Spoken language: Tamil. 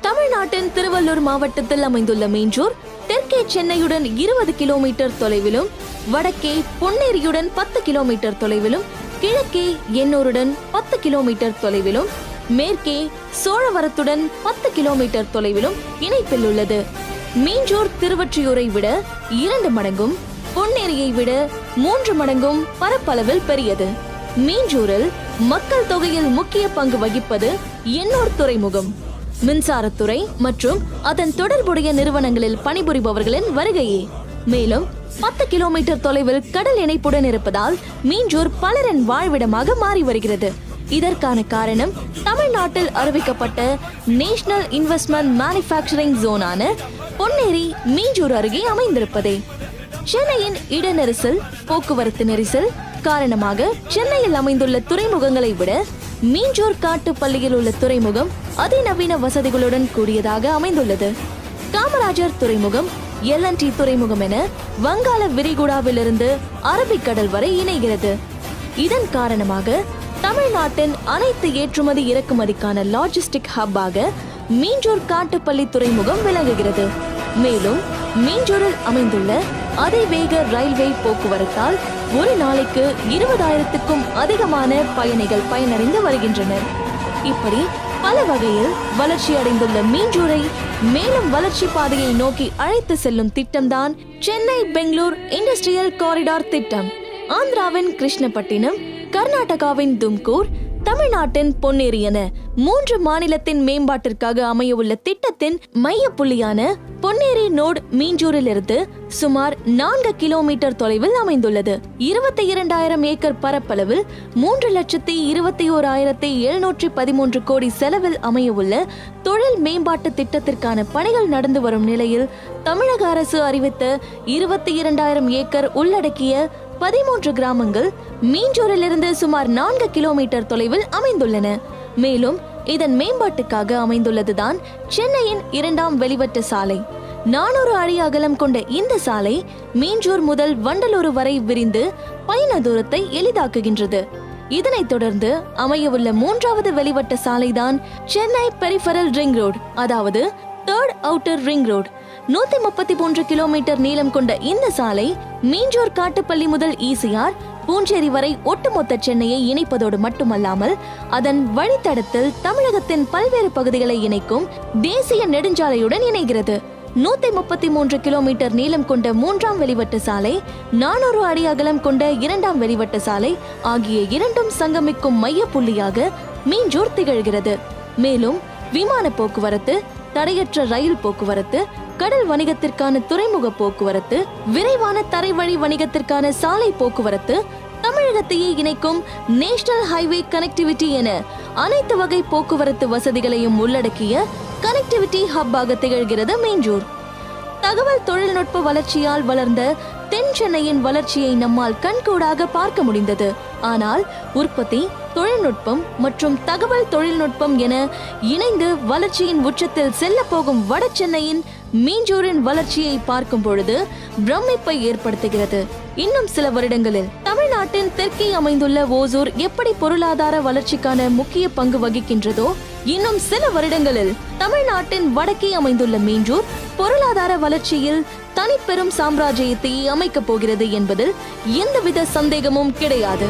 தமிழ்நாட்டின் திருவள்ளூர் மாவட்டத்தில் அமைந்துள்ள மீஞ்சூர் தெற்கே சென்னையுடன் 20 கிலோமீட்டர் தொலைவிலும், வடக்கே பொன்னேரியுடன் 10 கிலோமீட்டர் தொலைவிலும், கிழக்கே எண்ணூருடன் 10 கிலோமீட்டர் தொலைவிலும், மேற்கே சோழவரத்துடன் 10 கிலோமீட்டர் தொலைவிலும் இணைப்பில் உள்ளது. மீஞ்சூர் திருவொற்றியூரை விட 2 மடங்கும், பொன்னேரியை விட 3 மடங்கும் பரப்பளவில் பெரியது. மீஞ்சூரில் மக்கள் தொகையில் முக்கிய பங்கு வகிப்பது எண்ணூர் துறைமுகம், மின்சாரத்துறை மற்றும் அதன் தொடர்புடைய நிறுவனங்களில் பணிபுரிபவர்களின் வருகையே. மேலும் 10 கிலோமீட்டர் தொலைவில் கடல் இணைப்புடன் இருப்பதால் மீஞ்சூர் பலரின் வாழ்விடமாக மாறி வருகிறது. இதற்கான காரணம் தமிழ்நாட்டில் அறிவிக்கப்பட்ட நேஷனல் இன்வெஸ்ட்மெண்ட் மேனுஃபேக்சரிங் ஜோனான பொன்னேரி மீஞ்சூர் அருகே அமைந்திருப்பதே. சென்னையின் இட நெரிசல், போக்குவரத்து நெரிசல் காரணமாக சென்னையில் அமைந்துள்ள துறைமுகங்களை விட மீஞ்சூர் காட்டுப்பள்ளியில் உள்ள துறைமுகம் அதிநவீன வசதிகளுடன் கூடியதாக அமைந்துள்ளது. காமராஜர் துறைமுகம், LNT துறைமுகம் என வங்காள விரிகுடாவிலிருந்து அரபிக்கடல் வரை இணைகிறது. இதன் காரணமாக தமிழ்நாட்டின் அனைத்து ஏற்றுமதி இறக்குமதிக்கான லாஜிஸ்டிக் ஹப்பாக மீஞ்சூர் காட்டுப்பள்ளி துறைமுகம் விளங்குகிறது. மேலும் மீஞ்சூரில் அமைந்துள்ள அதிவேக ரயில்வே போக்குவரத்தால் ஒரு நாளைக்கு 20,000க்கும் அதிகமான பயணிகள் பயனடைந்து வருகின்றனர். இப்படி பல வகையில் வளர்ச்சி அடைந்துள்ள மீஞ்சூரை மேலும் வளர்ச்சி பாதையை நோக்கி அழைத்து செல்லும் திட்டம்தான் சென்னை பெங்களூர் இண்டஸ்ட்ரியல் காரிடார் திட்டம். ஆந்திராவின் கிருஷ்ணப்பட்டினம், கர்நாடகாவின் தும்கூர், தமிழ்நாட்டின் பொன்னேரி என 3 மாநிலத்தின் மேம்பாட்டிற்காக அமைய உள்ள திட்டத்தின் மைய புள்ளியான பொன்னேரி நோட் மீஞ்சூரில் இருந்து சுமார் 4 கிலோமீட்டர் தொலைவில் அமைந்துள்ளது. 22,000 ஏக்கர் பரப்பளவில் 3,21,713 கோடி செலவில் அமைய உள்ள தொழில் மேம்பாட்டு திட்டத்திற்கான பணிகள் நடந்து வரும் நிலையில் தமிழக அரசு அறிவித்த 22,000 ஏக்கர் உள்ளடக்கிய 13 கிராமங்கள் மீஞ்சூரிலிருந்து சுமார் 4 கிலோமீட்டர் தொலைவில் அமைந்துள்ளன. மேலும் இதன் மேம்பாட்டுக்காக அமைந்துள்ளதுதான் சென்னையின் 2ஆம் வெளிவட்ட சாலை. 400 அடி அகலம் கொண்ட இந்த சாலை மீஞ்சூர் முதல் வண்டலூர் வரை விரிந்து பயண தூரத்தை எளிதாக்குகின்றது. இதனைத் தொடர்ந்து அமையவுள்ள 3வது வெளிவட்ட சாலைதான் சென்னை பெரிஃபரல் ரிங் ரோடு, அதாவது 3rd outer ring road. 133 kilometre நீளம் கொண்ட இந்த சாலை மீஞ்சூர் காட்டுப்பள்ளி முதல் ECR பூஞ்சேரி வரை ஒட்டுமொத்த சென்னையை இணைப்பதோடு மட்டுமல்லாமல் அதன் வழித்தடத்தில் தமிழகத்தின் பல்வேறு பகுதிகளை இணைக்கும் தேசிய நெடுஞ்சாலையுடன் இணைகிறது. 133 கிலோமீட்டர் நீளம் கொண்ட 3ஆம் வெளிவட்ட சாலை, 400 அடி அகலம் கொண்ட 2ஆம் வெளிவட்ட சாலை ஆகிய இரண்டும் சங்கமிக்கும் மைய புள்ளியாக மீஞ்சூர் திகழ்கிறது. மேலும் விமான போக்குவரத்து, தடையற்ற ரயில் போக்குவரத்து, கடல் வணிகத்திற்கான துறைமுக போக்குவரத்து, விரைவான தரைவழி வணிகத்திற்கான சாலை போக்குவரத்து, தமிழகத்தையே இணைக்கும் நேஷனல் ஹைவே கனெக்டிவிட்டி என அனைத்து வகை போக்குவரத்து வசதிகளையும் உள்ளடக்கிய கனெக்டிவிட்டி ஹப்பாக திகழ்கிறது மீஞ்சூர். தகவல் தொழில்நுட்ப வளர்ச்சியால் வளர்ந்த தென் சென்னையின் வளர்ச்சியை நம்மால் கண்கூடாக பார்க்க முடிந்தது. ஆனால் உற்பத்தி, தொழில்நுட்பம் மற்றும் தகவல் தொழில்நுட்பம் என இணைந்து வளர்ச்சியின் உச்சத்தில் செல்ல போகும் வட சென்னையின் மீஞ்சூரின் வளர்ச்சியை பார்க்கும் பொழுது பிரமிப்பை ஏற்படுத்துகிறது. இன்னும் சில வருடங்களில் தமிழ்நாட்டின் தெற்கே அமைந்துள்ள ஓசூர் எப்படி பொருளாதார வளர்ச்சிக்கான முக்கிய பங்கு வகிக்கின்றதோ, இன்னும் சில வருடங்களில் தமிழ்நாட்டின் வடக்கே அமைந்துள்ள மீஞ்சூர் பொருளாதார வளர்ச்சியில் தனிப்பெரும் சாம்ராஜ்யத்தை அமைக்கப் போகிறது என்பதில் எந்தவித சந்தேகமும் கிடையாது.